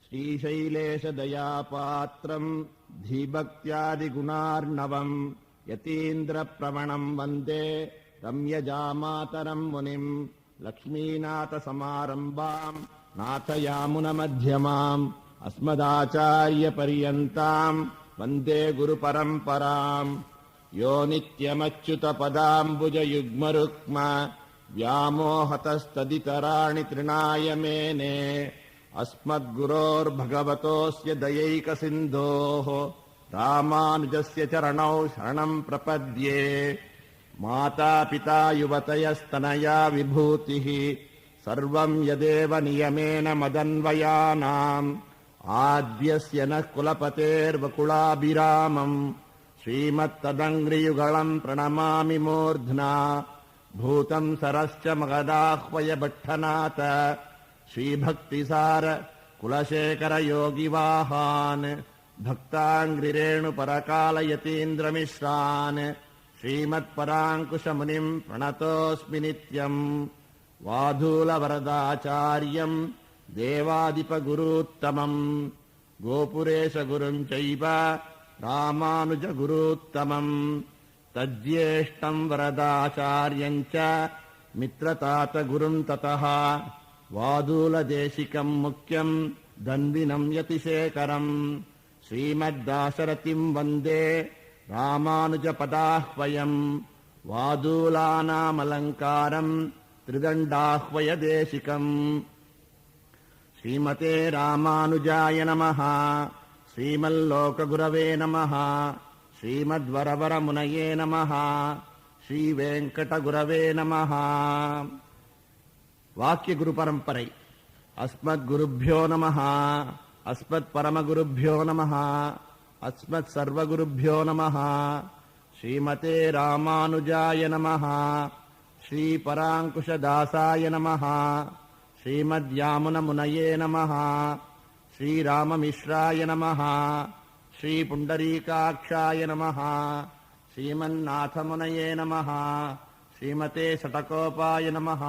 श्रीशैलेशदयापात्रम् धीभक्त्यादिगुणार्णवम् यतीन्द्रप्रवणम् वन्दे रम्यजामातरम् मुनिम् लक्ष्मीनाथसमारम्भाम् नाथयामुनमध्यमाम् अस्मदाचार्यपर्यन्ताम् वन्दे गुरुपरम्पराम् यो नित्यमच्युतपदाम्बुजयुग्मरुक्म व्यामोहतस्तदितराणि तृणाय मेने अस्मद्गुरोर्भगवतोऽस्य दयैकसिन्धोः रामानुजस्य चरणौ शरणम् प्रपद्ये मातापिता युवतयस्तनया विभूतिः सर्वम् यदेव नियमेन मदन्वयानाम् आद्यस्य नः कुलपतेर्वकुलाभिरामम् श्रीमत्तदङ्घ्रियुगळम् प्रणमामि मूर्ध्ना भूतम् सरश्च मगदाह्वय भट्टनाथ श्रीभक्तिसार कुलशेखरयोगिवाहान् भक्ताङ्घ्रिरेणुपरकालयतीन्द्रमिश्रान् श्रीमत्पराङ्कुशमुनिम् प्रणतोऽस्मि नित्यम् वाधूलवरदाचार्यम् देवादिपगुरूत्तमम् गोपुरेशगुरुम् चैव रामानुजगुरूत्तमम् तज्ज्येष्ठम् वरदाचार्यम् च मित्रतातगुरुम् ततः वादूलदेशिकम् मुख्यम् धन्विनम् यतिशेखरम् श्रीमद्दाशरथिम् वन्दे रामानुजपदाह्वयम् वादूलानामलङ्कारम् त्रिदण्डाह्वयदेशिकम् श्रीमते रामानुजाय नमः श्रीमल्लोकगुरवे नमः श्रीमद्वरवरमुनये नमः श्रीवेङ्कटगुरवे नमः वाक्य गुरु परंपरे अस्मद्गुरुभ्यो नमः अस्मत्परमगुरुभ्यो नमः अस्मत्सर्वगुरुभ्यो नमः श्रीमते रामानुजाय नमः श्रीपराङ्कुशदासाय नमः श्रीमद्यामुनमुनये नमः श्रीराममिश्राय नमः श्रीपुण्डरीकाक्षाय नमः श्रीमन्नाथमुनये नमः श्रीमते षटकोपाय नमः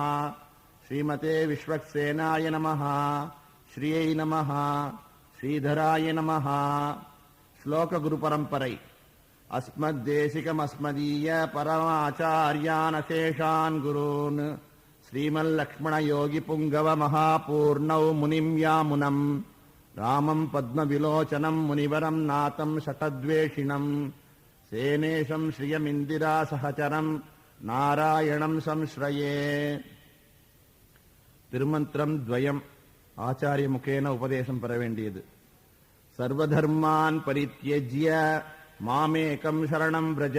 श्रीमते विश्वक्सेनाय नमः श्रियै नमः श्रीधराय नमः श्लोक गुरुपरम्परै अस्मद्देशिकमस्मदीय परमाचार्यानशेषान् गुरून् श्रीमल्लक्ष्मणयोगिपुङ्गवमहापूर्णौ मुनिम् यामुनम् रामम् पद्मविलोचनम् मुनिवरम् नाथम् शतद्वेषिणम् सेनेशम् श्रियमिन्दिरासहचरम् नारायणम् संश्रये திருமந்திரம் துவயம் ஆச்சாரிய முகேன உபதேசம் பெற வேண்டியது. சர்வதர்மான் பரித்யஜ்ய மாமேகம் சரணம் व्रज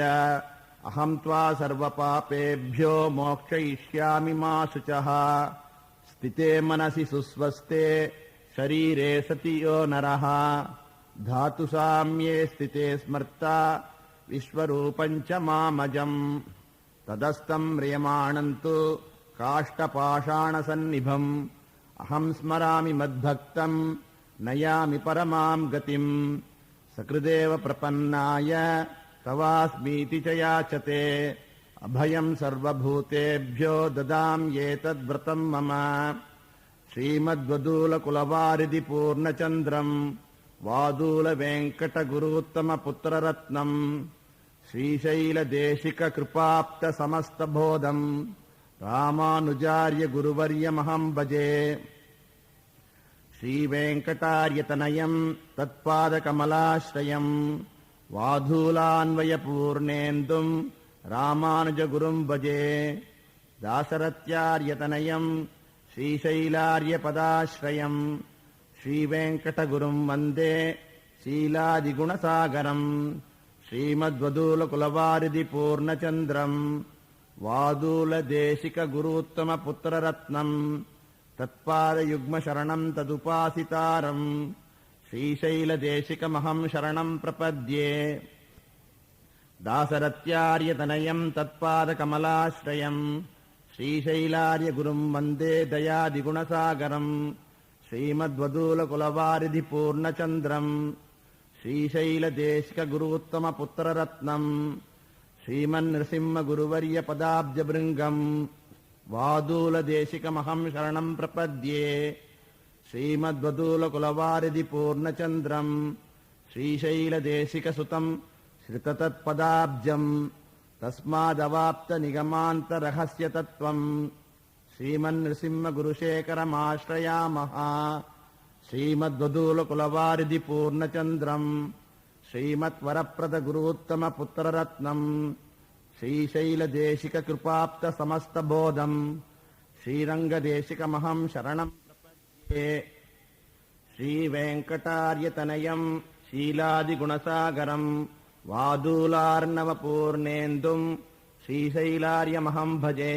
அஹம் த்வா சர்வ பாபேभ्यो மோக்ஷயிஷ்யாமி மா சுச்சः ஸ்திதே மனசி சுஸ்வஸ்தே ஷரீரே சதியோ நரः தாது சாம்யே ஸ்திதே ஸ்மர்த்தா விஸ்வரூபஞ்ச மாமஜம் ததஸ்தம் ம்ரியமாணந்து काष्ठपाषाणसन्निभम् अहम् स्मरामि मद्भक्तम् नयामि परमाम् गतिम् सकृदेव प्रपन्नाय तवास्मीति च याचते अभयम् सर्वभूतेभ्यो ददाम्येतद्व्रतम् मम श्रीमद्वदूलकुलवारिधिपूर्णचन्द्रम् वादूलवेङ्कटगुरूत्तमपुत्ररत्नम् श्रीशैलदेशिककृपाप्तसमस्तबोधम् रामानुजार्य गुरुवर्यमहम् भजे श्रीवेङ्कटार्यतनयम् तत्पादकमलाश्रयम् वाधूलान्वयपूर्णेन्दुम् रामानुजगुरुम् भजे दाशरथ्यार्यतनयम् श्रीशैलार्यपदाश्रयम् श्रीवेङ्कटगुरुम् वन्दे शीलादिगुणसागरम् श्रीमद्वदूलकुलवारिधिपूर्णचन्द्रम् वादूलदेशिकगुरूत्तमपुत्ररत्नम् तत्पादयुग्मशरणम् तदुपासितारम् श्रीशैलदेशिकमहम् शरणम् प्रपद्ये दासरथ्यार्यतनयम् तत्पादकमलाश्रयम् श्रीशैलार्यगुरुम् वन्दे दयादिगुणसागरम् श्रीमद्वदूलकुलवारिधिपूर्णचन्द्रम् श्रीशैलदेशिकगुरूत्तमपुत्ररत्नम् श्रीमन्नृसिंहगुरुवर्यपदाब्जभृङ्गम् वादूलदेशिकमहम् शरणम् प्रपद्ये ಶ್ರೀಮದ್ವದೂಲಕುಲವಾರಿಧಿ ಪೂರ್ಣಚಂದ್ರಂ ಶ್ರೀಶೈಲದೇಶಿಕಸುತಂ ಶ್ರಿತತತ್ಪದಾಬ್ಜಂ ತಸ್ಮಾದವಾಪ್ತ ನಿಗಮಾಂತರಹಸ್ಯ ತತ್ವಂ ಶ್ರೀಮನ್ನೃಸಿಂಹಗುರುಶೇಖರಮಾಶ್ರಯಾಮಃ. ಶ್ರೀಮದ್ವದೂಲಕುಲವಾರಿಧಿ ಪೂರ್ಣಚಂದ್ರಂ ಶ್ರೀಮತ್ವರಪ್ರದ ಗುರುತ್ತಮ ಪುತ್ರರತ್ನಂ ಶ್ರೀಶೈಲದೇಶಿಕ ಕೃಪಾಪ್ತ ಸಮಸ್ತಬೋಧಂ ಶ್ರೀರಂಗದೇಶಿಕಮಹಂ ಶರಣಂ ಪ್ರಪದ್ಯೆ. ಶ್ರೀವೆಂಕಟಾರ್ಯತನಯಂ ಶೀಲಾದಿಗುಣಸಾಗರಂ ವಾದೂಲಾರ್ಣವಪೂರ್ಣೇಂದುಂ ಶ್ರೀಶೈಲಾರ್ಯಮಹಂ ಭಜೆ.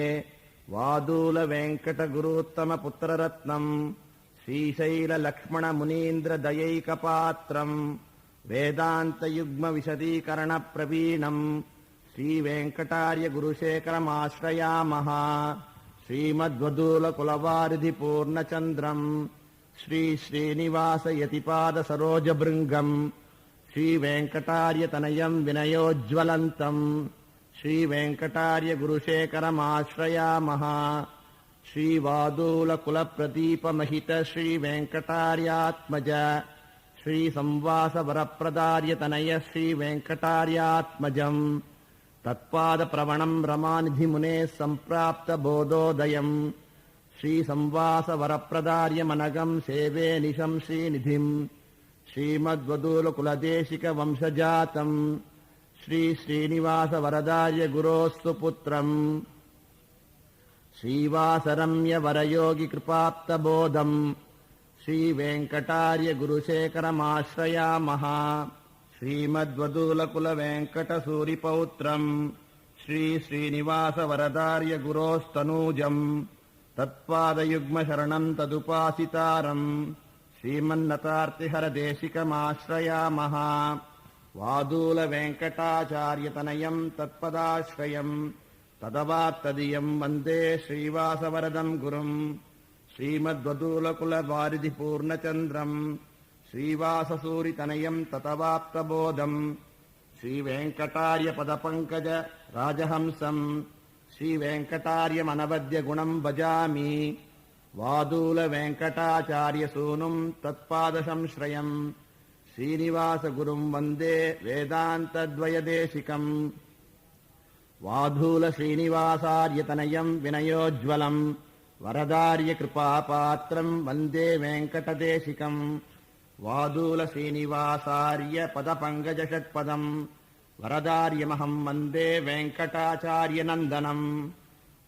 ವಾದೂಲವೆಂಕಟಗುರುತ್ತಮ ಪುತ್ರರತ್ನಂ ಶ್ರೀಶೈಲಲಕ್ಷ್ಮಣಮುನೀಂದ್ರದಯೈಕಪಾತ್ರಂ ವೇದಾಂತಯುಗ್ಮವಿಶದೀಕರಣಪ್ರವೀಣಂ ಶ್ರೀವೆಂಕಟಾರ್ಯಗುರುಶೇಖರಮಾಶ್ರಯಾಮಃ. ಶ್ರೀಮದ್ವದೂಲಕುಲವಾರಿಧಿ ಪೂರ್ಣಚಂದ್ರಂ ಶ್ರೀಶ್ರೀನಿವಾಸಯತಿಪಾದಸರೋಜಭೃಂಗಂ ಶ್ರೀವೆಂಕಟಾರ್ಯತನಯಂ ವಿನಯೋಜ್ವಲಂತಂ ಶ್ರೀವೆಂಕಟಾರ್ಯಗುರುಶೇಖರಮಾಶ್ರಯಾಮಃ. ಶ್ರೀವಾದೂಲಕುಲಪ್ರದೀಪಮಹಿತ ಶ್ರೀವೆಂಕಟಾರ್ಯಾತ್ಮಜ ಶ್ರೀಸಂವಾಸವರಪ್ರದಾರ್ಯತನಯ ಶ್ರೀವೆಂಕಟಾರ್ಯಾತ್ಮಜಂ ತತ್ಪಾದಪ್ರವಣಂ ರಮಾನಿಧಿಮುನೇಃ ಸಂಪ್ರಾಪ್ತಬೋಧೋದಯಂ ಶ್ರೀಸಂವಾಸವರಪ್ರದಾರ್ಯಮನಗಂ ಸೇವೆ ನಿಶಂ ಶ್ರೀನಿಧಿಂ ಶ್ರೀಮದ್ವದೂಲಕುಲದೇಶಿಕವಂಶಜಾತಂ ಶ್ರೀಶ್ರೀನಿವಾಸವರದಾರ್ಯಗುರೋಸ್ತು ಪುತ್ರಂ ಶ್ರೀವಾಸರಮ್ಯವರಯೋಗಿಕೃಪಾಪ್ತಬೋಧಂ ಶ್ರೀವೆಂಕಟಾರ್ಯಗುರುಶೇಖರಮಾಶ್ರಯಾಮಃ. ಶ್ರೀಮದ್ವದೂಲಕುಲವೆಂಕಟಸೂರಿಪೌತ್ರಂ ಶ್ರೀಶ್ರೀನಿವಾಸವರದಾರ್ಯಗುರೋಸ್ತನೂಜಂ ತತ್ಪಾದಯುಗ್ಮಶರಣಂ ತದುಪಾಸಿತಾರಂ ಶ್ರೀಮನ್ನತಾರ್ತಿಹರದೇಶಿಕಮಾಶ್ರಯಾಮಃ. ವಾದೂಲವೆಂಕಟಾಚಾರ್ಯತನಯಂ ತತ್ಪದಾಶ್ರಯಂ ತದವಾತ್ತದಿಯಂ ವಂದೇ ಶ್ರೀವಾಸವರದಂ ಗುರುಂ ಶ್ರೀಮದ್ವದೂಲಕುಲವಾರಿಧಿ ಪೂರ್ಣಚಂದ್ರಂ ಶ್ರೀವಾಸಸೂರಿತನಯಂ ತತವಾಪ್ತಬೋಧಂ ಶ್ರೀವೆಂಕಟಾರ್ಯಪದಪಂಕಜ ರಾಜಹಂಸಂ ಶ್ರೀವೆಂಕಟಾರ್ಯಮನವದ್ಯಗುಣಂ ಭಜಾಮಿ. ವಾದೂಲವೆಂಕಟಾಚಾರ್ಯಸೂನುಂ ತತ್ಪಾದಸಂಶ್ರಯಂ ಶ್ರೀನಿವಾಸಗುರುಂ ವಂದೇ ವೇದಾಂತದ್ವಯದೇಶಿಕಂ. ವಾದೂಲಶ್ರೀನಿವಾಸಾರ್ಯತನಯಂ ವಿನಯೋಜ್ವಲಂ ವರದಾರ್ಯಕೃಪಾಪಾತ್ರಂ ವಂದೇ ವೆಂಕಟದೇಶಿಕಂ. ವಾದೂಲಶ್ರೀನಿವಾಸಾರ್ಯಪದಪಂಕಜಷಟ್ಪದಂ ವರದಾರ್ಯಮಹಂ ವಂದೇ ವೆಂಕಟಾಚಾರ್ಯನಂದನಂ.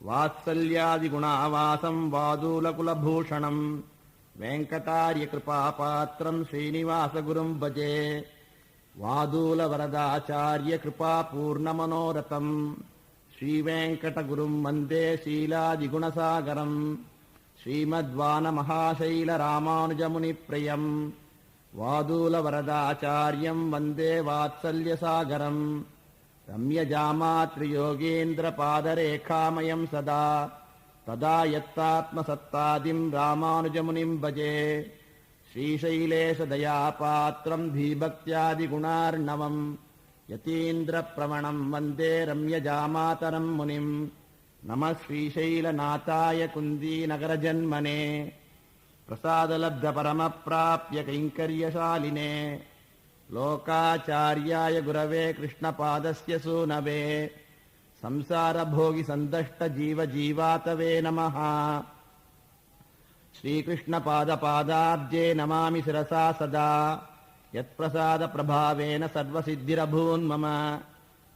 ವಾತ್ಸಲ್ಯಾದಿಗುಣಾವಾಸಂ ವಾದೂಲಕುಲಭೂಷಣಂ ವೆಂಕಟಾರ್ಯಕೃಪಾಪಾತ್ರಂ ಶ್ರೀನಿವಾಸಗುರುಂ ಭಜೆ. ವಾದೂಲವರದಾಚಾರ್ಯಕೃಪಾಪೂರ್ಣಮನೋರಥಂ ಶ್ರೀವೆಂಕಟಗುರುಂ ವಂದೇ ಶೀಲಾದಿಗುಣಸಾಗರಂ ಶ್ರೀಮದ್ವಾನಮಹಾಶೈಲರಾಮಾನುಜಮುನಿಪ್ರಿಯಂ. ವಾದೂಲವರದಾಚಾರ್ಯಂ ವಂದೇ ವಾತ್ಸಲ್ಯಸಾಗರಂ ರಮ್ಯಜಾಮಾತ್ರಿಯೋಗೀಂದ್ರಪಾದರೇಖಾಮಯಂ ಸದಾ ತದಾ ಯತ್ತಾತ್ಮಸತ್ತಾದಿಂ ರಾಮಾನುಜಮುನಿಂ ಭಜೆ. ಶ್ರೀಶೈಲೇಶದಯಾಪಾತ್ರಂ ಧೀಭಕ್ತ್ಯಾದಿಗುಣಾರ್ಣವಂ ಯತೀಂದ್ರಪ್ರವಣಂ ವಂದೇ ರಮ್ಯಜಾಮಾತರಂ ಮುನಿಂ. ನಮಃ ಶ್ರೀಶೈಲನಾಥಾಯ ಕುಂದೀನಗರಜನ್ಮನೆ ಪ್ರಸಾದಲಬ್ಧಪರಮಪ್ರಾಪ್ಯ ಕೈಂಕರ್ಯಶಾಲಿನೆ ಲೋಕಾಚಾರ್ಯಾಯ ಗುರವೇ ಕೃಷ್ಣಪಾದಸ್ಯ ಸೂನವೇ ಸಂಸಾರಭೋಗಿಸಂದಷ್ಟಜೀವಜೀವಾತವೇ ನಮಃ. ಶ್ರೀಕೃಷ್ಣಪಾದಪಾದಾಬ್ಜೇ ನಮಾಮಿ ಶಿರಸಾ ಸದಾ ಯತ್ಪ್ರಸಾದಪ್ರಭಾವೇನ ಸರ್ವಸಿದ್ಧಿರಭೂನ್ಮಮ.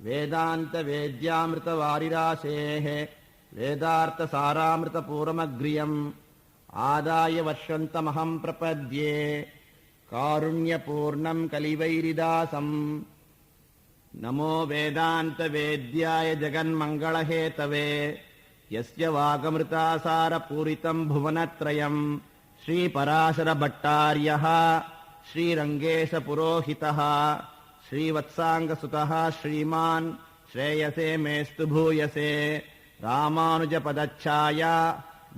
ವೇದಾಂತವೇದ್ಯಾಮೃತವಾರಿರಾಶೇಃ ವೇದಾರ್ಥಸಾರಾಮೃತಪೂರ್ಣಮಗ್ರ್ಯಂ ಆದಾಯ ವರ್ಷಂತಮಹಂ ಪ್ರಪದ್ಯೆ. ಕಾರುಣ್ಯಪೂರ್ಣಂ ಕಲಿವೈರಿದಾಸಂ ನಮೋ ವೇದಾಂತವೇದ್ಯಾಯ ಜಗನ್ಮಂಗಳಹೇತವೇ ಯಸ್ಯ ವಾಗಮೃತಾಸಾರಪೂರಿತಂ ಭುವನತ್ರಯಂ ಶ್ರೀಪರಾಶರಭಟ್ಟಾರ್ಯಃ ಶ್ರೀರಂಗೇಶಪುರೋಹಿತಃ ಶ್ರೀವತ್ಸಾಂಗಸುತಃ ಶ್ರೀಮಾನ್ ಶ್ರೇಯಸೇ ಮೇಸ್ತು ಭೂಯಸೇ. ರಾಮಾನುಜಪದಚ್ಛಾಯಾ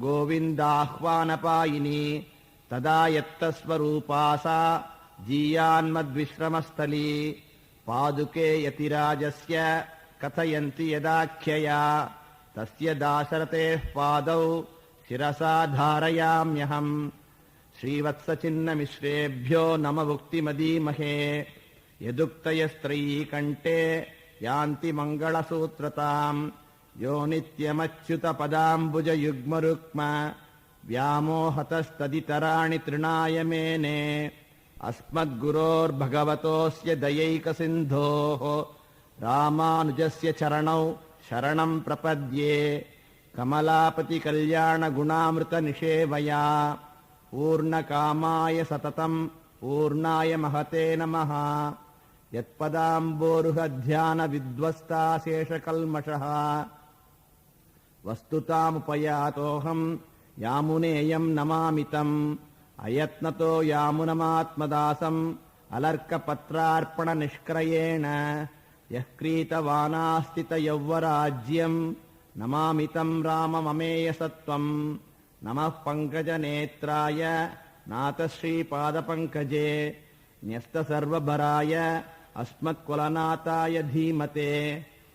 ಗೋವಿಂದಾಹ್ವಾನಪಾಯಿನಿ ತದಾ ಯತ್ತಸ್ವರೂಪಾ ಸಾ ಜೀಯಾನ್ಮದ್ವಿಶ್ರಮಸ್ಥಲೀ. ಪಾದುಕೆ ಯತಿರಾಜಸ್ಯ ಕಥಯಂತಿ ಯದಾಖ್ಯಯಾ ತಸ್ಯ ದಾಶರಥೇಃ ಪಾದೌ ಶಿರಸಾ ಧಾರಯಾಮ್ಯಹಂ. श्रीवत्सचिन्नमिश्रेभ्यो नम भुक्तिमदीमहे यदुक्तयस्त्रयी कण्ठे यान्ति मङ्गलसूत्रताम् यो नित्यमच्युतपदाम्बुजयुग्मरुक्म व्यामोहतस्तदितराणि तृणाय मेने अस्मद्गुरोर्भगवतोऽस्य दयैकसिन्धोः रामानुजस्य चरणौ शरणं प्रपद्ये कमलापतिकल्याणगुणामृतनिषेवया पूर्णकामाय सततं पूर्णाय महते नमः यत्पदाम्बोरुहध्यानविध्वस्ताशेषकल्मषः वस्तुतामुपयातोऽहं यामुनेयं नमामितम् अयत्नतो यामुनमात्मदासम् अलर्कपत्रार्पणनिष्क्रयेण यः क्रीतवानास्तितयौवराज्यम् नमामितं रामममेयसत्त्वम् नमः पङ्कजनेत्राय नाथश्रीपादपङ्कजे न्यस्तसर्वभराय अस्मत्कुलनाथाय धीमते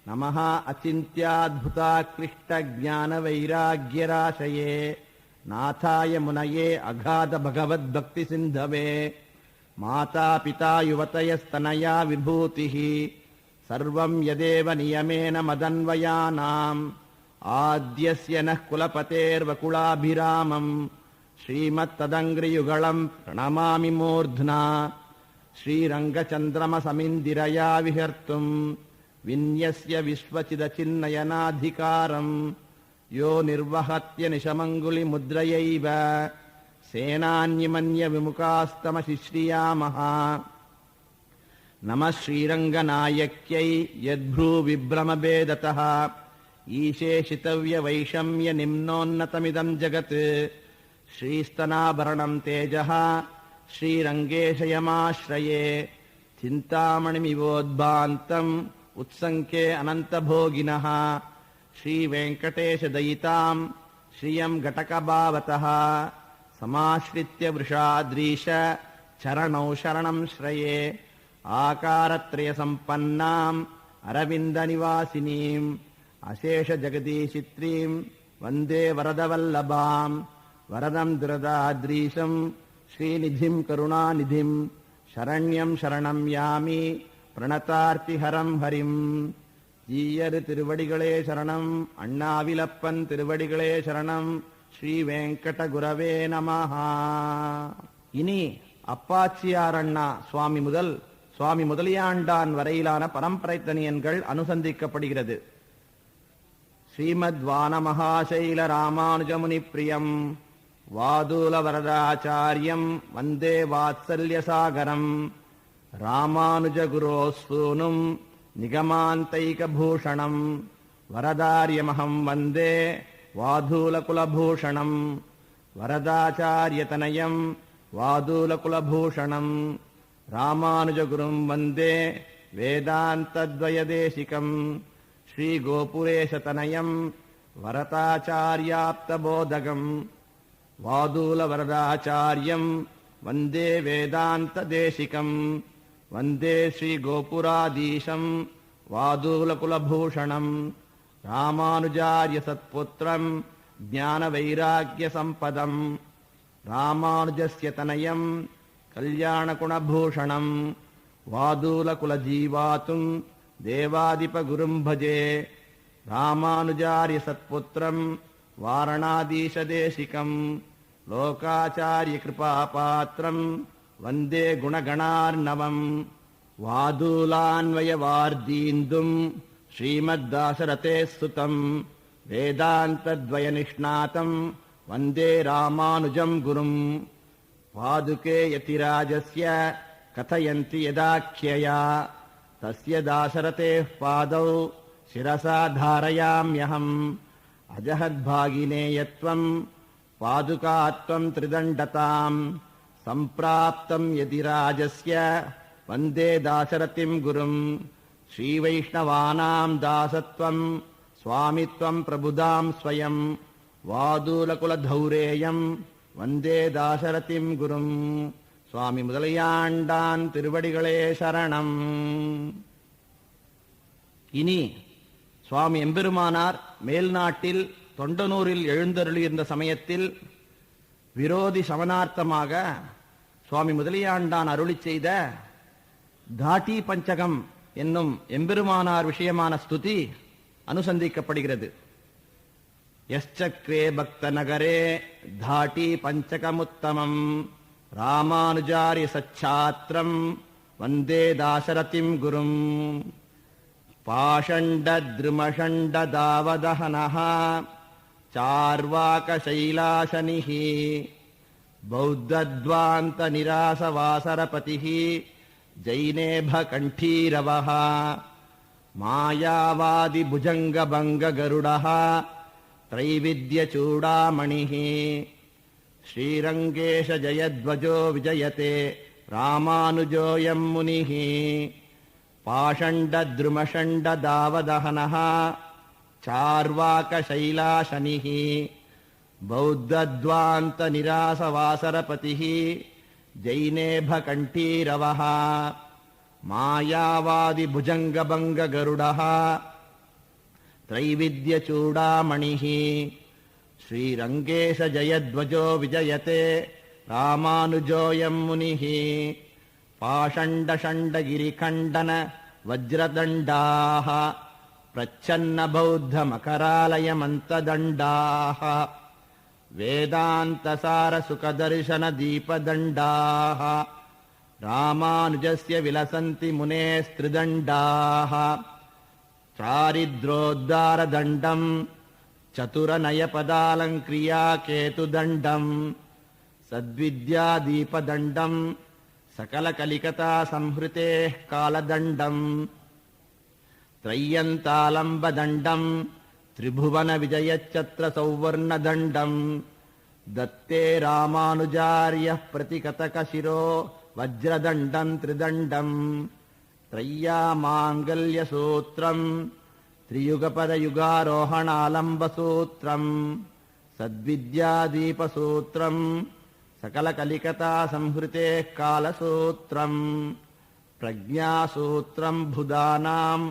नमः अचिन्त्याद्भुताक्लिष्टज्ञानवैराग्यराशये नाथाय मुनये अगाधभगवद्भक्तिसिन्धवे मातापिता युवतयस्तनया विभूतिः सर्वं यदेव नियमेन मदन्वयानाम् आद्यस्य नः कुलपतेर्वकुलाभिरामम् श्रीमत्तदङ्घ्रियुगळम् प्रणमामि मूर्ध्ना श्रीरङ्गचन्द्रमसमिन्दिरया विहर्तुम् विन्यस्य विश्वचिदचिन्नयनाधिकारम् यो निर्वहत्य निशमङ्गुलिमुद्रयैव सेनान्यमन्यविमुखास्तमशिश्रियामः नमः श्रीरङ्गनायक्यै यद्भ्रूविभ्रमभेदतः ईशेषितव्यवैषम्यनिम्नोन्नतमिदम् जगत् श्रीस्तनाभरणम् तेजः श्रीरङ्गेशयमाश्रये चिन्तामणिमिवोद्भान्तम् उत्सङ्ख्ये अनन्तभोगिनः श्रीवेङ्कटेशदयिताम् श्रियम् घटकभावतः समाश्रित्य वृषाद्रीश चरणौ शरणम् श्रये आकारत्रयसम्पन्नाम् अरविन्दनिवासिनीम् अशेषजगदीशित्रीम् वन्दे वरदवल्लभाम् वरदम् दुरदाद्रीशम् श्रीनिधिम् करुणानिधिम् शरण्यम् शरणम् यामि प्रणतार्तिहरम् हरिम् ஜீயரு திருவடிகளே சரணம் அண்ணாவிலப்பன் திருவடிகளே சரணம் ஸ்ரீ வெங்கடகுரவே நமஹா. இனி அப்பாச்சியார் அண்ணா சுவாமி முதல் சுவாமி முதலியாண்டான் வரையிலான பரம்பரை தனியன்கள் அனுசந்திக்கப்படுகிறது. ஸ்ரீமத் வானமகாசைல ராமானுஜமுனி பிரியம் வாதூல வரதாச்சாரியம் வந்தே வாத்சல்யசாகரம் ராமானுஜகுரோஸ்தூனும் நிகமாந்தைகபூஷணம் வரதாரியமஹம் வந்தே வாதூலகுலபூஷணம் வரதாச்சாரியதனயம் வாதூலகுலபூஷணம் ராமானுஜகுரும் வந்தே வேதாந்தத்வயதேசிகம் ஸ்ரீகோபுரேஷதனயம் வரதாச்சார்யாப்தபோதகம் வாதூலவரதாச்சாரியம் வந்தே வேதாந்ததேசிகம் वन्दे श्रीगोपुराधीशम् वादूलकुलभूषणम् रामानुजार्यसत्पुत्रम् ज्ञानवैराग्यसम्पदम् रामानुजस्य तनयम् कल्याणगुणभूषणम् वादूलकुलजीवातुम् देवादिपगुरुम् भजे रामानुजार्यसत्पुत्रम् वारणाधीशदेशिकम् लोकाचार्यकृपापात्रम् वन्दे गुणगणार्णवम् वादूलान्वयवार्दीन्दुम् श्रीमद्दाशरथे सुतम् वेदान्तद्वयनिष्णातम् वन्दे रामानुजम् गुरुम् पादुके यतिराजस्य कथयन्ति यदाख्यया तस्य दाशरथेः पादौ शिरसा धारयाम्यहम् अजहद्भागिनेयत्वम् पादुकात्वम् त्रिदण्डताम् सम्प्राप्तम् यतिराजस्य वन्दे दाशरथिम् गुरुम् श्रीवैष्णवानाम् दासत्वम् स्वामित्वम् प्रबुधाम् स्वयम् वादूलकुलधौरेयम् वन्दे दाशरथिम् गुरुम् சுவாமி முதலியாண்டான் திருவடிகளே சரணம். இனி சுவாமி எம்பெருமானார் மேல்நாட்டில் தொண்டனூரில் எழுந்தருளியிருந்த சமயத்தில் விரோதி சமனார்த்தமாக சுவாமி முதலியாண்டான் அருளிச் செய்த தாட்டி பஞ்சகம் என்னும் எம்பெருமானார் விஷயமான ஸ்துதி அனுசந்திக்கப்படுகிறது. யச்சக்ரே பக்த நகரே தாட்டி பஞ்சகமுத்தமம் ராமானுஜாரிய சச்சாத்திரம் வந்தே தாசரதிம் குரும் பாஷண்டத்ருமஷண்டதாவதஹனஹ சார்வாகசைலாசனிஹ பௌத்தத்வாந்த நிராசவாசரபதிஹ ஜைனேப கண்டீரவஹ மாயாவாதி புஜங்கபங்க கருடஹ त्रैविद्यचूडामणिः श्रीरङ्गेश जयध्वजो विजयते रामानुजोऽयं मुनिः पाषण्डद्रुमषण्डदावदहनः चार्वाकशैलाशनिः बौद्धध्वान्तनिरासवासरपतिः जैनेभकण्ठीरवः मायावादिभुजङ्गभङ्गगरुडः त्रैविद्यचूडामणिः श्रीरङ्गेश जयध्वजो विजयते रामानुजोऽयं मुनिः पाषण्डषण्डगिरिखण्डन वज्रदण्डाः प्रच्छन्नबौद्धमकरालयमन्तदण्डाः वेदान्तसारसुखदर्शनदीपदण्डाः रामानुजस्य विलसन्ति मुनेस्त्रिदण्डाः चारिद्रोद्धारदण्डम् चतुरनयपदालङ्क्रियाकेतुदण्डम् सद्विद्यादीपदण्डम् सकलकलिकतासंहृतेः कालदण्डम् त्रय्यन्तालम्बदण्डम् त्रिभुवनविजयच्छत्रसौवर्णदण्डम् दत्ते रामानुजार्यः प्रतिकतकशिरो वज्रदण्डम् त्रिदण्डम् त्रय्यामाङ्गल्यसूत्रम् त्रियुगपदयुगारोहणालम्बसूत्रम् सद्विद्यादीपसूत्रम् सकलकलिकतासंहृतेः कालसूत्रम् प्रज्ञासूत्रम् बुधानाम्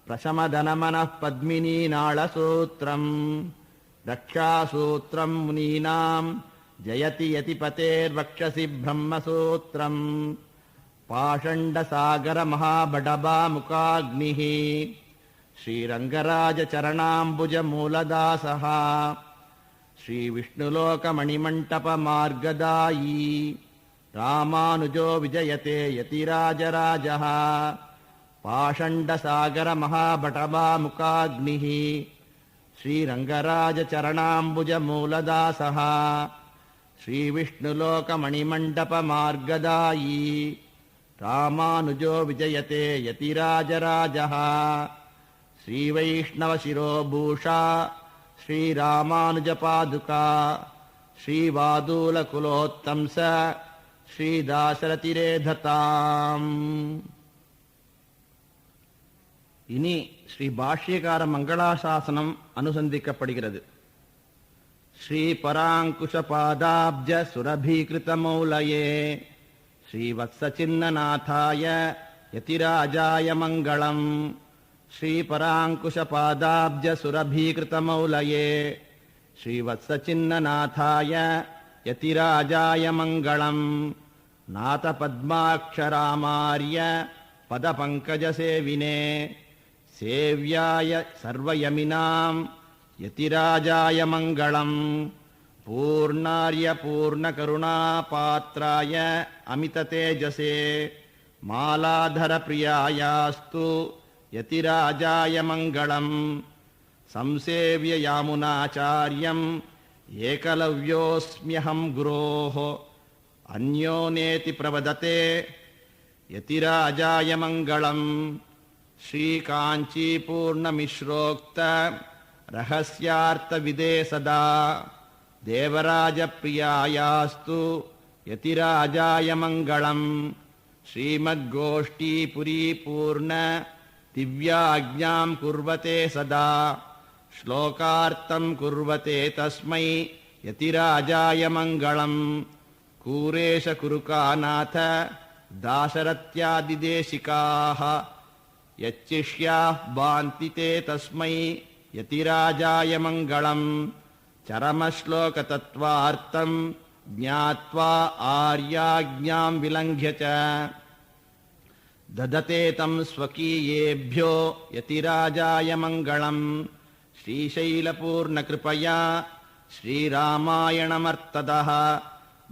प्रशमदनमनः पद्मिनीनाळसूत्रम् रक्षासूत्रम् मुनीनाम् जयति यतिपतेर्वक्षसि ब्रह्मसूत्रम् पाषण्डसागरमहाबडबामुखाग्निः श्रीरङ्गराजचरणाम्बुजमूलदासः श्रीविष्णुलोकमणिमण्टपमार्गदायी रामानुजो विजयते यतिराजराजः पाषण्डसागरमहाबडबामुखाग्निः श्रीरङ्गराजचरणाम्बुजमूलदासः श्रीविष्णुलोकमणिमण्डपमार्गदायी रामानुजो विजयते यतिराजराजः श्रीवैष्णवशिरोभूषा श्रीरामानुजपादुका श्रीवादूलकुलोत्तंस श्रीदाशरथिरेधताम्. இனி ஸ்ரீ பாஷ்யகார மங்களாசாசனம் அனுசந்திக்கப்படுகிறது. ஸ்ரீ பராங்குஷ பாதாப்ஜ சுரபீகிருதமௌலயே श्रीवत्सचिन्ननाथाय यतिराजाय मङ्गलम्. श्रीपराङ्कुशपादाब्जसुरभीकृतमौलये श्रीवत्सचिन्ननाथाय यतिराजाय मङ्गलम्. नाथपद्माक्षरामार्य पदपङ्कजसेविने सेव्याय सर्वयमिनाम् यतिराजाय मङ्गलम्. पूर्णार्य पूर्णकरुणापात्राय अमिततेजसे मालाधरप्रियायास्तु यतिराजाय मङ्गलम्. संसेव्य यामुनाचार्यम् एकलव्योऽस्म्यहं गुरोः अन्यो नेति प्रवदते यतिराजाय मङ्गलम्. श्रीकाञ्चीपूर्णमिश्रोक्त रहस्यार्थविदे सदा देवराजप्रियायास्तु यतिराजाय मङ्गलम्. श्रीमद्गोष्ठीपुरीपूर्ण दिव्याज्ञां कुर्वते सदा श्लोकार्थं कुर्वते तस्मै यतिराजाय मङ्गलम्. कूरेश कुरुकानाथ दाशरथ्यादिदेशिकाः यच्चिष्याः भान्ति ते तस्मै यतिराजाय मङ्गलम्. चरमश्लोकतत्त्वार्थं ಜ್ಞಾತ್ವಾ ಆರ್ಯಾಜ್ಞಾಂ ವಿಲಂಘ್ಯ ಚ ದದತೆ ತಂ ಸ್ವಕೀಯೇಭ್ಯೋ ಯತಿರಾಜಾಯ ಮಂಗಳಂ ಶ್ರೀಶೈಲಪೂರ್ಣಕೃಪಯಾ ಶ್ರೀರಾಮಾಯಣಮರ್ತದಃ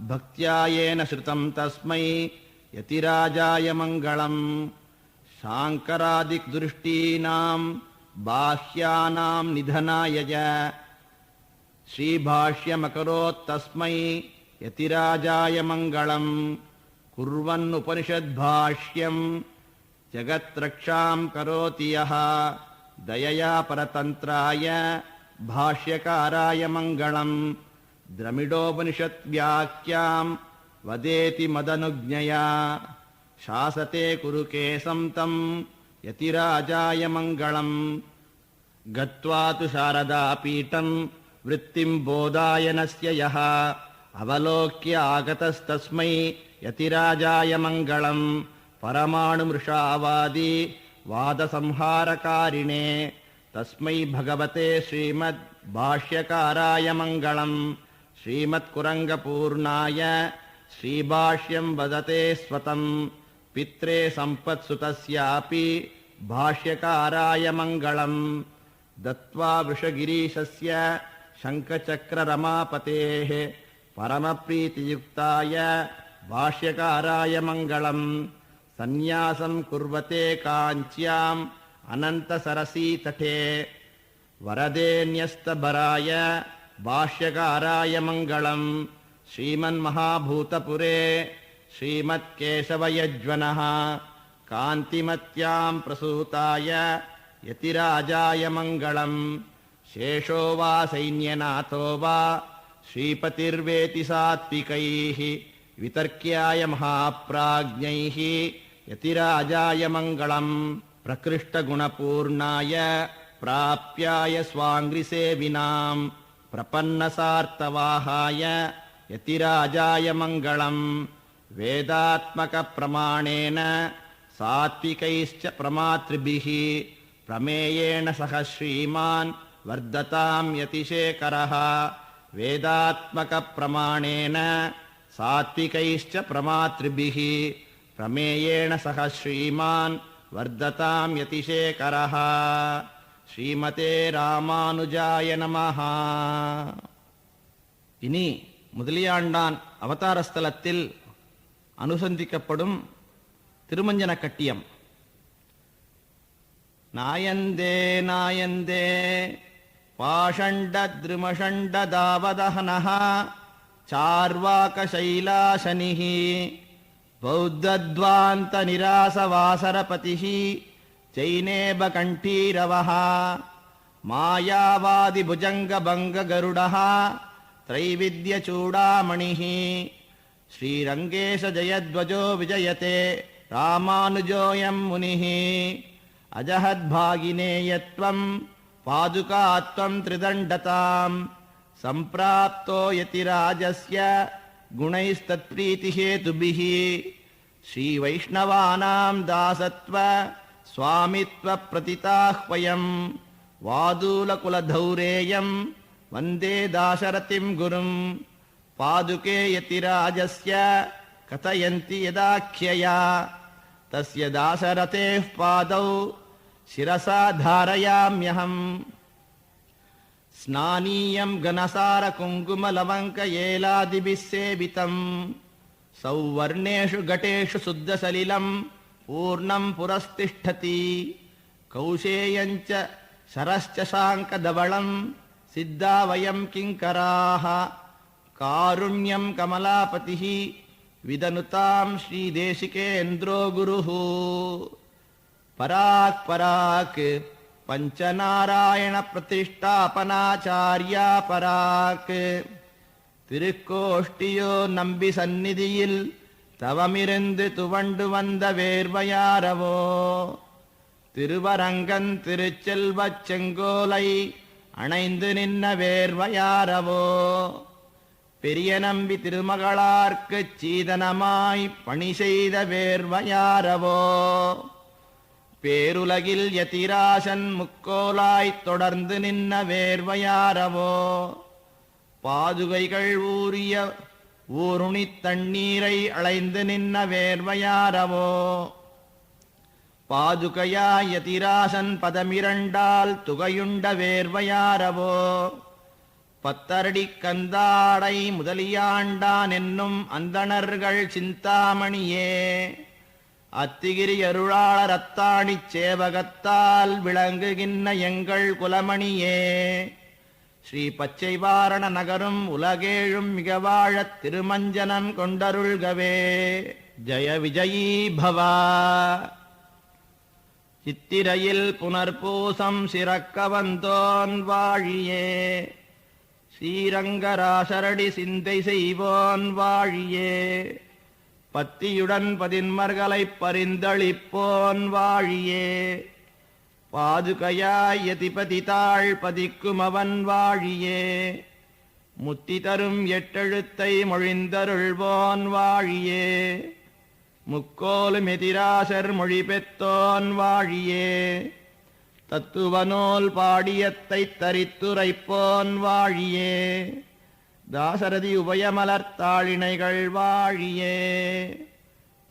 ಭಕ್ತ್ಯಾ ಯೇನ ಶ್ರುತಂ ತಸ್ಮೈ ಯತಿರಾಜಾಯ ಮಂಗಳಂ ಶಾಂಕರಾದಿದೃಷ್ಟೀನಾಂ ಬಾಹ್ಯಾನಾಂ ನಿಧನಾಯ ಚ ಶ್ರೀಭಾಷ್ಯಮಕರೋತ್ತಸ್ಮೈ ಯತಿರಾಜಾಯ ಮಂಗಳಂ ಕುರ್ವನ್ನುಪನಿಷದ್ಭಾಷ್ಯಂ ಜಗತ್ರಕ್ಷಾಂ ಕರೋತಿ ಯಃ ದಯಯಾ ಪರತಂತ್ರಾಯ ಭಾಷ್ಯಕಾರಾಯ ಮಂಗಳಂ ದ್ರಮಿಡೋಪನಿಷದ್ವ್ಯಾಖ್ಯಾಂ ವದೇತಿ ಮದನುಜ್ಞಯಾ ಶಾಸತೆ ಕುರುಕೇಶಂ ತಂ ಯತಿರಾಜಾಯ ಮಂಗಳಂ ಗತ್ವಾ ತು ಶಾರದಾಪೀಠಂ ವೃತ್ತಿಂ ಬೋಧಾಯನಸ್ಯ ಯಃ ಅವಲೋಕ್ಯ ಆಗತಸ್ತಸ್ಮೈ ಯತಿರಾಜಾಯ ಮಂಗಳಂ ಪರಮಾಣುಮೃಷಾವಾದಿ ವಾದಸಂಹಾರಕಾರಿಣೇ ತಸ್ಮೈ ಭಗವತೆ ಶ್ರೀಮದ್ ಭಾಷ್ಯಕಾರಾಯ ಮಂಗಳಂ ಶ್ರೀಮತ್ಕುರಂಗಪೂರ್ಣಾಯ ಶ್ರೀಭಾಷ್ಯಂ ವದತೆ ಸ್ವತಂ ಪಿತ್ರೆ ಸಂಪತ್ಸುತಸ್ಯಾಪಿ ಭಾಷ್ಯಕಾರಾಯ ಮಂಗಳಂ ದತ್ವಾ ವೃಷಗಿರೀಶಸ್ಯ ಶಂಖಚಕ್ರರಮಾಪತೇಃ ಪರಮಪ್ರೀತಿಯುಕ್ತಾಯ ಭಾಷ್ಯಕಾರಾಯ ಮಂಗಳಂ ಸನ್ಯಾಸಂ ಕುರ್ವತೆ ಕಾಂಚ್ಯಾಂ ಅನಂತಸರಸೀತಟೇ ವರದೇನ್ಯಸ್ತಬರಾಯ ಭಾಷ್ಯಕಾರಾಯ ಮಂಗಳಂ ಶ್ರೀಮನ್ಮಹಾಭೂತಪುರೇ ಶ್ರೀಮತ್ಕೇಶವಯಜ್ವನಃ ಕಾಂತಿಮತ್ಯಾಂ ಪ್ರಸೂತಾಯ ಯತಿರಾಜಾಯ ಮಂಗಳಂ ಶೇಷೋ ವಾ ಸೈನ್ಯನಾಥೋ ವಾ ಶ್ರೀಪತಿರ್ವೇತಿ ಸಾತ್ವಿಕೈಃ ವಿತರ್ಕ್ಯಾಯ ಮಹಾಪ್ರಾಜ್ಞೈಃ ಯತಿರಾಜಾಯ ಮಂಗಳಂ ಪ್ರಕೃಷ್ಟಗುಣಪೂರ್ಣಾಯ ಪ್ರಾಪ್ಯಾಯ ಸ್ವಾಂಗ್ರಿಸೇವಿನಾಂ ಪ್ರಪನ್ನಸಾರ್ಥವಾಹಾಯ ಯತಿರಾಜಾಯ ಮಂಗಳಂ ವೇದಾತ್ಮಕ ಪ್ರಮಾಣೇನ ಸಾತ್ವಿಕೈಶ್ಚ ಪ್ರಮಾತೃಭಿಃ ಪ್ರಮೇಯೇಣ ಸಹ ಶ್ರೀಮಾನ್ ವರ್ಧತಾಂ ಯತಿಶೇಖರಃ ವೇದಾತ್ಮಕ ಪ್ರಮಾಣೇನ ಸಾತ್ವಿಕೈಶ್ಚ ಪ್ರಮಾತೃಭಿಃ ಪ್ರಮೇಯೇಣ ಸಹ ಶ್ರೀಮಾನ್ ವರ್ಧತಾಂ ಯತಿಶೇಖರಃ ஸ்ரீமதே ராமானுஜாய நமஹ. இனி முதலியாண்டான் அவதார ஸ்தலத்தில் அனுசந்திக்கப்படும் திருமஞ்சன கட்டியம். நாயந்தே நாயந்தே பாஷண்டத்ருமஷண்டதாவதஹனஹ சார்வாகசைலாசனிஹ பௌத்தத்வாந்த நிராசவாசரபதிஹ ಜೈನೇಬಕಂಠೀರವಃ ಮಾಯಾವಾದಿಭುಜಂಗಭಂಗಗರುಡಃ ತ್ರೈವಿದ್ಯಚೂಡಾಮಣಿಃ ಶ್ರೀರಂಗೇಶಜಯಧ್ವಜೋ ವಿಜಯತೆ ರಾಮಾನುಜೋಯಂ ಮುನಿಃ ಅಜಹದ್ಭಾಗಿನೇಯತ್ವಂ ಪಾದುಕಾತ್ವಂ ತ್ರಿದಂಡತಾಂ ಸಂಪ್ರಾಪ್ತೋ ಯತಿರಾಜಸ್ಯ ಗುಣೈಸ್ತತ್ಪ್ರೀತಿಹೇತುಭಿಃ ಶ್ರೀವೈಷ್ಣವಾನಾಂ ದಾಸತ್ವ ಸ್ವಾಮಿತ್ವ ಪ್ರತಿತಾಹ್ವಯಂ ವಾದೂಲಕುಲಧೌರೇಯಂ ವಂದೇ ದಾಶರಥಿಂ ಗುರುಂ ಪಾದುಕೆ ಯತಿರಾಜಸ್ಯ ಕಥಯಂತಿ ಯದಾಖ್ಯಯಾ ತಸ್ಯ ದಾಶರಥೇಃ ಪಾದೌ ಶಿರಸಾ ಧಾರಯಾಮ್ಯಹಂ ಸ್ನಾನೀಯಂ ಘನಸಾರ ಕುಂಕುಮ ಲವಂಕ ಏಲಾದಿಭಿಃ ಸೇವಿತಂ ಸೌವರ್ಣೇಷು ಘಟೇಷು ಶುದ್ಧಸಲಿಲಂ ಪೂರ್ಣಂ ಪುರಸ್ತಿಷ್ಠತಿ ಕೌಶೇಯಂಚ ಶರಶ್ಚ ಶಾಂಕಧವಳಂ ಸಿದ್ಧಾ ವಯಂ ಕಿಂಕರಾಃ ಕಾರುಣ್ಯಂ ಕಮಲಾಪತಿಃ ವಿದನುತಾಂ ಶ್ರೀದೇಶಿಕೇಂದ್ರೋ ಗುರುಃ ಪರಾಕ್ ಪರಾಕ್ ಪಂಚನಾರಾಯಣ ಪ್ರತಿಷ್ಠಾಪನಾಚಾರ್ಯ ಪರಾಕ್ திருக்கோஷ்டியோ நம்பி சந்நிதியில் தவமிருந்து துவண்டு வந்த வேர்வையாரவோ திருவரங்கன் திருச்செல்வச் செங்கோலை அணைந்து நின்ன வேர்வையாரவோ பெரிய நம்பி திருமகளார்க்குச் சீதனமாய் பணி செய்த வேர்வையாரவோ பேருலகில் யதிராசன் முக்கோலாய்த் தொடர்ந்து நின்ன வேர்வையாரவோ பாதுகைகள் ஊறிய ஊருணித் தண்ணீரை அளைந்து நின்ன வேர்வையாரவோ பாதுகையாய் யதிராசன் பதமிரண்டால் துகையுண்ட வேர்வையாரவோ பத்தரடிக் கந்தாடை முதலியாண்டான் என்னும் அந்தணர்கள் சிந்தாமணியே அத்திகிரி அருளாளர் அத்தாணிச் சேவகத்தால் விளங்குகின்ற எங்கள் குலமணியே ஸ்ரீ பச்சைவாரண நகரும் உலகேழும் மிக வாழத் திருமஞ்சனன் கொண்டருள்கவே ஜய விஜயீ பவா. சித்திரையில் புனர்பூசம் சிறக்க வந்தோன் வாழியே ஸ்ரீரங்கராசரடி சிந்தை செய்வோன் வாழியே பத்தியுடன் பதின்மர்களைப் பரிந்தளிப்போன் வாழியே பாதுகையாய் யதிபதி தாழ் பதிக்கும் அவன் வாழியே முத்தி தரும் எட்டெழுத்தை மொழிந்தருள்வோன் வாழியே முக்கோலும் எதிராசர் மொழி பெத்தோன் வாழியே தத்துவனோல் பாடியத்தைத் தரித்துரைப்போன் வாழியே தாசரதி உபயமலர்த்தாளிணைகள் வாழியே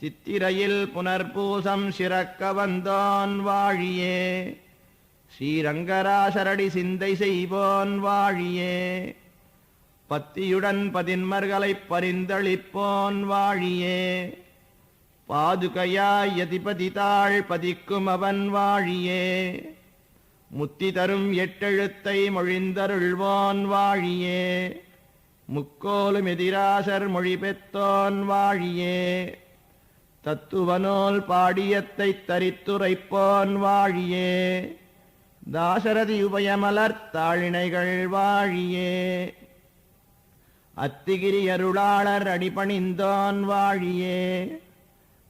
சித்திரையில் புனர்பூசம் சிறக்க வந்தோன் வாழியே ஸ்ரீரங்கராசரடி சிந்தை செய்வோன் வாழியே பத்தியுடன் பதின்மர்களைப் பரிந்தளிப்போன் வாழியே பாதுகையாய் யதிபதி தாழ் பதிக்கும் அவன் வாழியே முத்தி தரும் எட்டெழுத்தை மொழிந்தருள்வோன் வாழியே முக்கோலும் எதிராசர் மொழி பெத்தோன் வாழியே தத்துவனோல் பாடியத்தைத் தரித்துரைப்போன் வாழியே தாசரதி உபயமலர்த்தாளிணைகள் வாழியே அத்திகிரி அருளாளர் அடிபணிந்தோன் வாழியே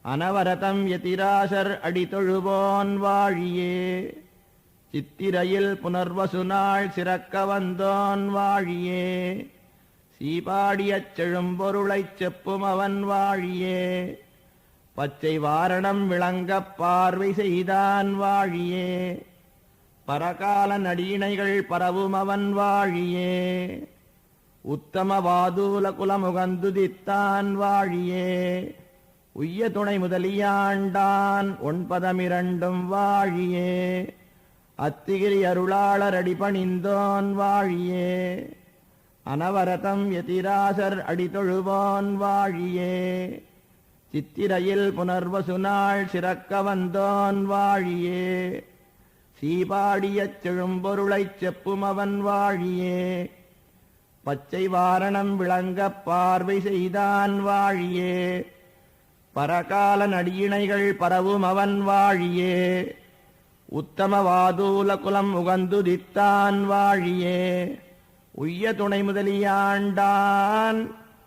அனவரதம் யதிராசர் அடிதொழுவோன் வாழியே சித்திரையில் புனர்வசு நாள் சிறக்க வந்தோன் வாழியே சீபாடியச் செழும்பொருளைச் செப்பும் அவன் வாழியே பச்சை வாரணம் விளங்கப் பார்வை செய்தான் வாழியே பரகால நடியினைகள் பரவும் அவன் வாழியே உத்தம வாதூல குலமுகந்துதித்தான் வாழியே உய்ய துணை முதலியாண்டான் ஒன்பதமிரண்டும் வாழியே அத்திகிரி அருளாளர் அடிபணிந்தோன் வாழியே அனவரதம் யதிராசர் அடிதொழுவோன் வாழியே சித்திரையில் புனர்வசு நாள் சிறக்க வந்தோன் வாழியே சீபாடியச் செழும்பொருளைச் செப்பும் அவன் வாழியே பச்சை வாரணம் விளங்கப் பார்வை செய்தான் வாழியே பரகால நடியினைகள் பரவும் அவன் வாழியே உத்தம வாதூல குலம் உகந்துதித்தான் வாழியே உய்ய துணை முதலியாண்டான்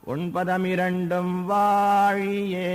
ஒன்பதமிரண்டும் வாழியே.